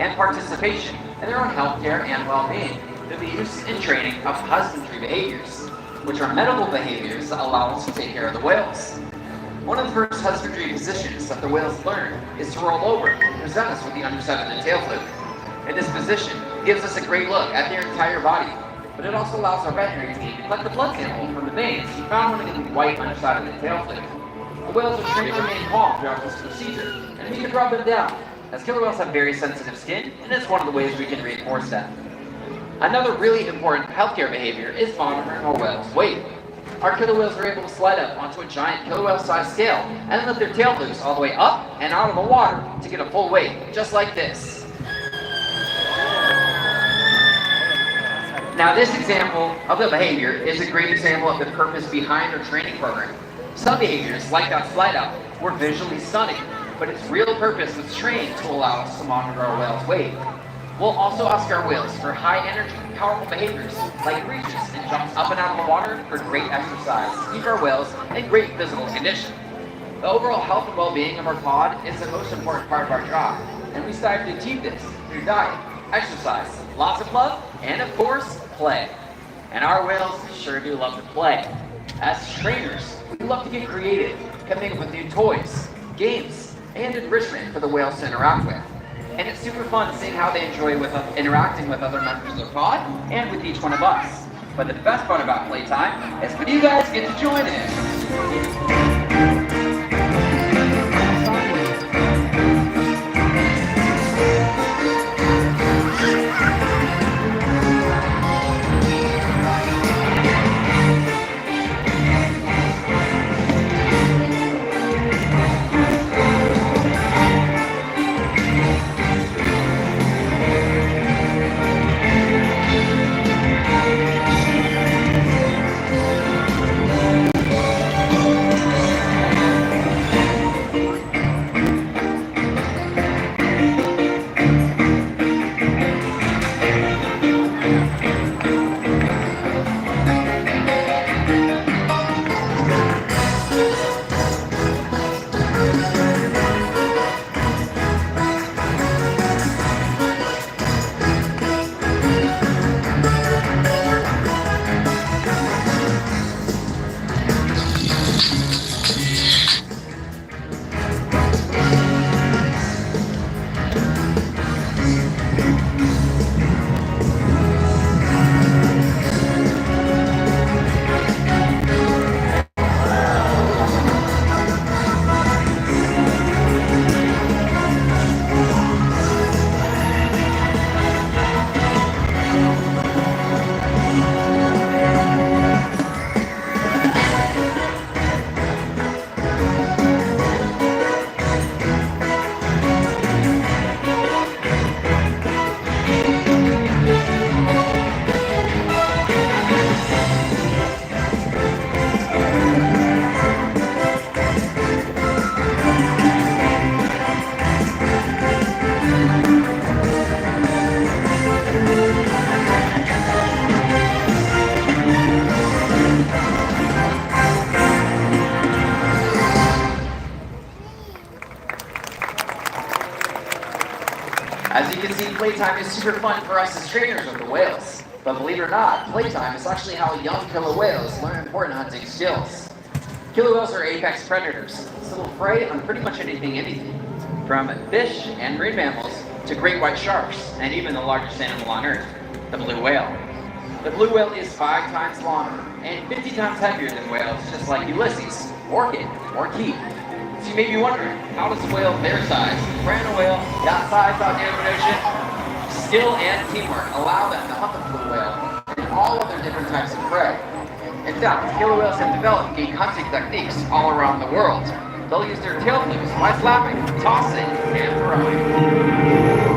and participation in their own healthcare and well-being through the use and training of husbandry behaviors, which are medical behaviors that allow us to take care of the whales. One of the first husbandry positions that the whales learn is to roll over and present us with the underside of the tail fluke. And this position gives us a great look at their entire body, but it also allows our veterinary team to collect the blood sample from the veins found in the white underside of the tail fluke. The whales are trained to remain calm throughout this procedure, and we can rub them down, as killer whales have very sensitive skin, and it's one of the ways we can reinforce that. Another really important healthcare behavior is monitoring our whale's weight. Our killer whales are able to slide up onto a giant killer whale-sized scale and lift their tail loose all the way up and out of the water to get a full weight, just like this. Now this example of the behavior is a great example of the purpose behind our training program. Some behaviors, like that slide up, were visually stunning, but its real purpose was trained to allow us to monitor our whale's weight. We'll also ask our whales for high energy, powerful behaviors, like reaches and jumps up and out of the water for great exercise to keep our whales in great physical condition. The overall health and well-being of our pod is the most important part of our job, and we strive to achieve this through diet, exercise, lots of love, and of course, play. And our whales sure do love to play. As trainers, we love to get creative, coming up with new toys, games, and enrichment for the whales to interact with. And it's super fun seeing how they enjoy interacting with other members of the pod and with each one of us. But the best part about playtime is when you guys get to join in. As you can see, playtime is super fun for us as trainers with the whales. But believe it or not, playtime is actually how young killer whales learn important hunting skills. Killer whales are apex predators, so they'll prey on pretty much anything, from fish and marine mammals to great white sharks, and even the largest animal on Earth, the blue whale. The blue whale is 5 times longer and 50 times heavier than whales just like Ulysses, Orca, or Keith. So you may be wondering, how does a whale their size, brand a whale, that size out there in the ocean, skill and teamwork allow them to hunt the blue whale and all other different types of prey. In fact, killer whales have developed unique hunting techniques all around the world. They'll use their tail flukes by flapping, tossing, and throwing.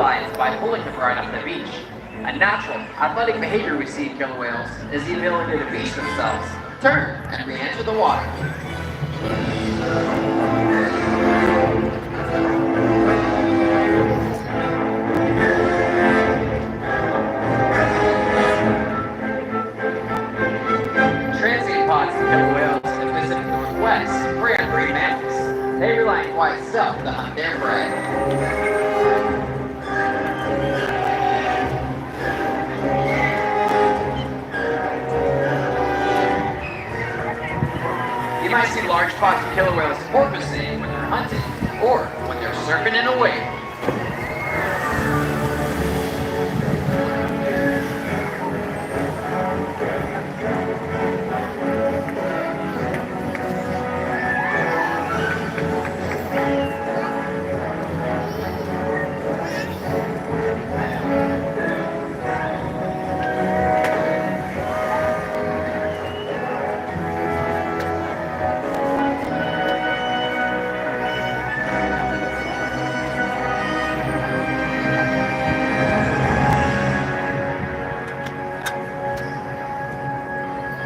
realized by pulling them right off the beach. A natural, athletic behavior we see in killer whales is the ability to beach themselves, turn, and re-enter the water. Transient pods of killer whales in the Pacific Northwest prey on marine mammals. They rely on quiet stealth to hunt their prey. You might see large pods of killer whales porpoising when they're hunting, or when they're surfing in a wave.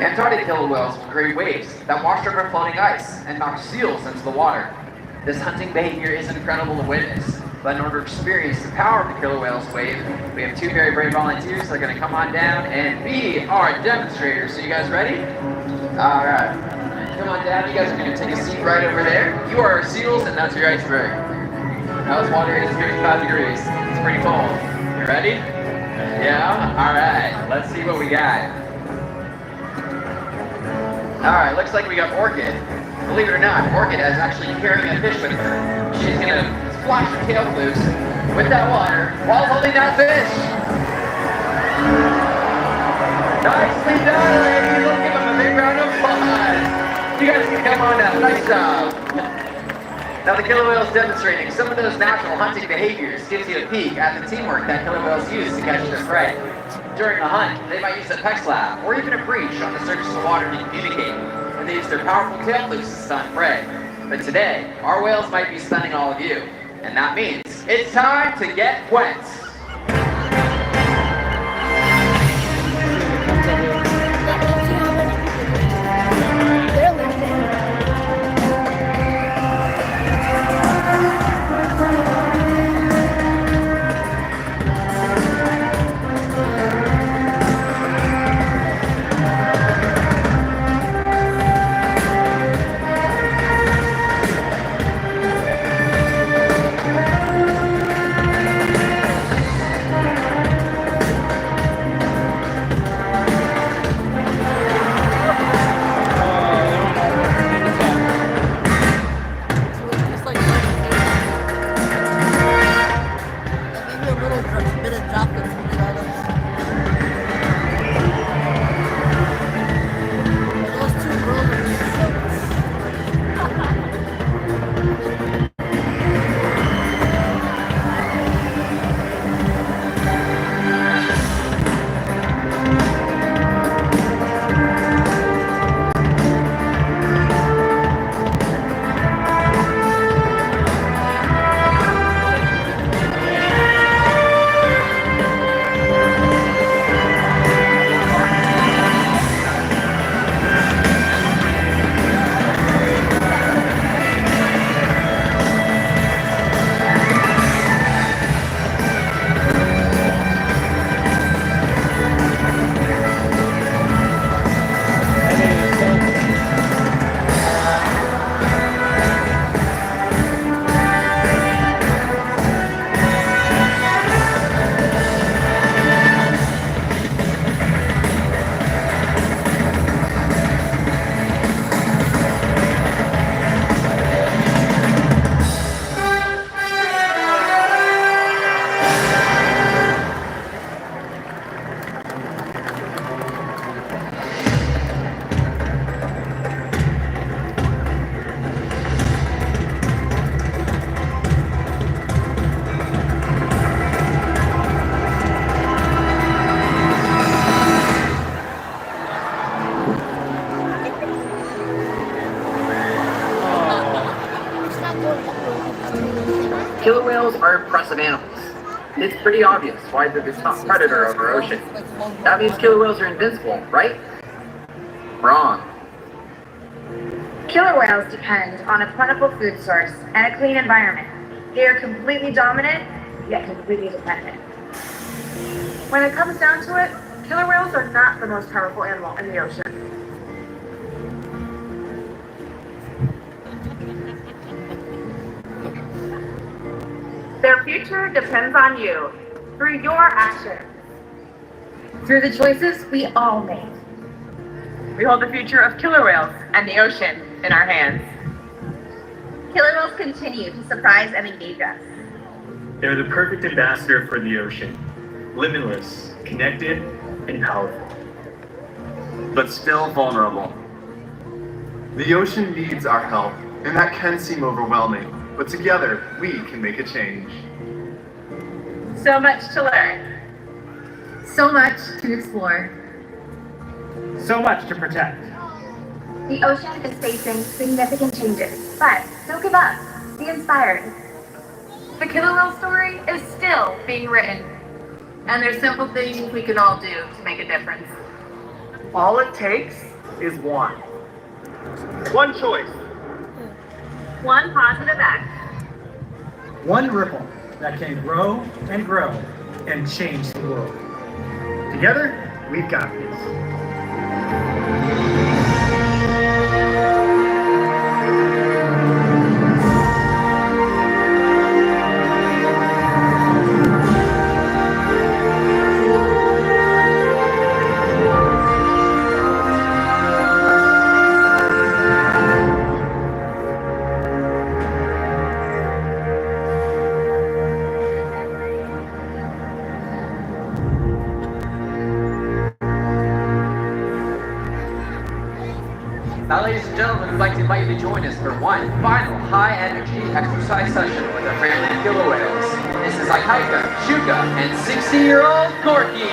Antarctic killer whales create waves that wash over floating ice and knock seals into the water. This hunting behavior is incredible to witness, but in order to experience the power of the killer whale's wave, we have two very brave volunteers that are going to come on down and be our demonstrators. So you guys ready? All right. Come on down. You guys are going to take a seat right over there. You are our seals, and that's your iceberg. Now this water is 35 degrees. It's pretty cold. You ready? Yeah? All right. Let's see what we got. Alright, looks like we got Orchid. Believe it or not, Orchid is actually carrying a fish with her. She's gonna splash her tail loose with that water while holding that fish. Nicely done, ladies. Let's give them a big round of applause. You guys can come on up. Nice job. Now the killer whale is demonstrating some of those natural hunting behaviors. Gives you a peek at the teamwork that killer whales use to catch their prey. During a hunt, they might use a peck slap or even a breach on the surface of the water to communicate, and they use their powerful tail flukes to stun prey. But today, our whales might be stunning all of you, and that means it's time to get wet. It's pretty obvious why they're the top predator of our ocean. That means killer whales are invincible, right? Wrong. Killer whales depend on a plentiful food source and a clean environment. They are completely dominant, yet completely dependent. When it comes down to it, killer whales are not the most powerful animal in the ocean. Their future depends on you, through your actions. Through the choices we all make. We hold the future of killer whales and the ocean in our hands. Killer whales continue to surprise and engage us. They're the perfect ambassador for the ocean. Limitless, connected, and powerful. But still vulnerable. The ocean needs our help, and that can seem overwhelming, but together we can make a change. So much to learn. So much to explore. So much to protect. The ocean is facing significant changes, but don't give up. Be inspired. The killer whale story is still being written, and there's simple things we can all do to make a difference. All it takes is one. One choice. One positive act. One ripple that can grow and change the world. Together, we've got this. Now, ladies and gentlemen, we'd like to invite you to join us for one final high-energy exercise session with our friendly killer whales. This is Aikaika, Shuka, and 60-year-old Corky.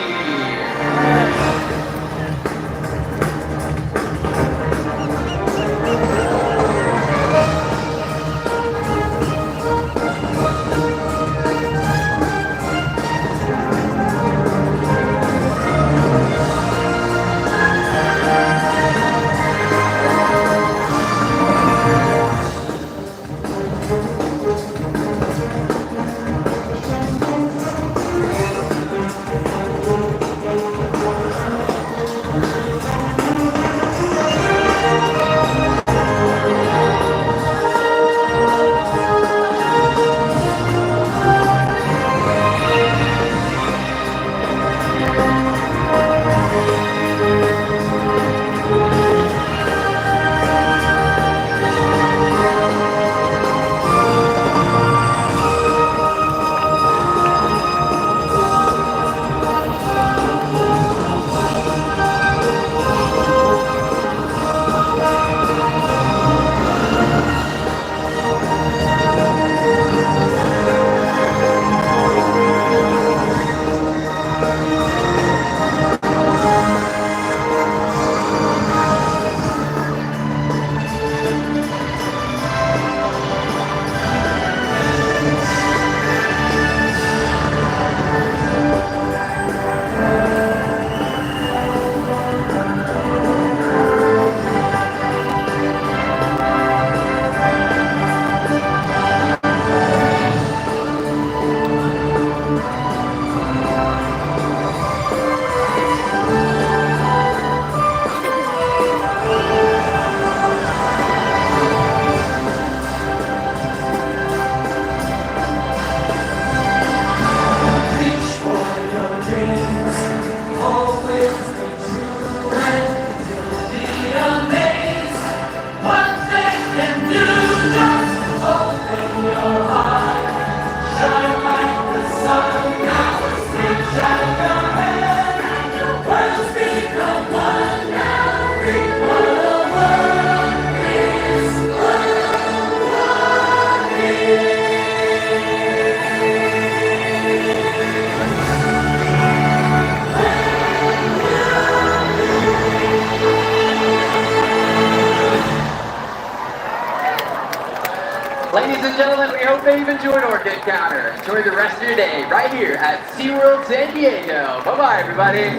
Ladies and gentlemen, we hope that you've enjoyed Orca Encounter. Enjoy the rest of your day right here at Seaworld San Diego. Bye-bye, everybody.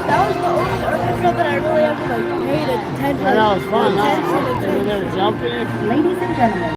That was the only Orca show that I really ever like paid attention. That was fun. Attention. They were jumping. Ladies and gentlemen.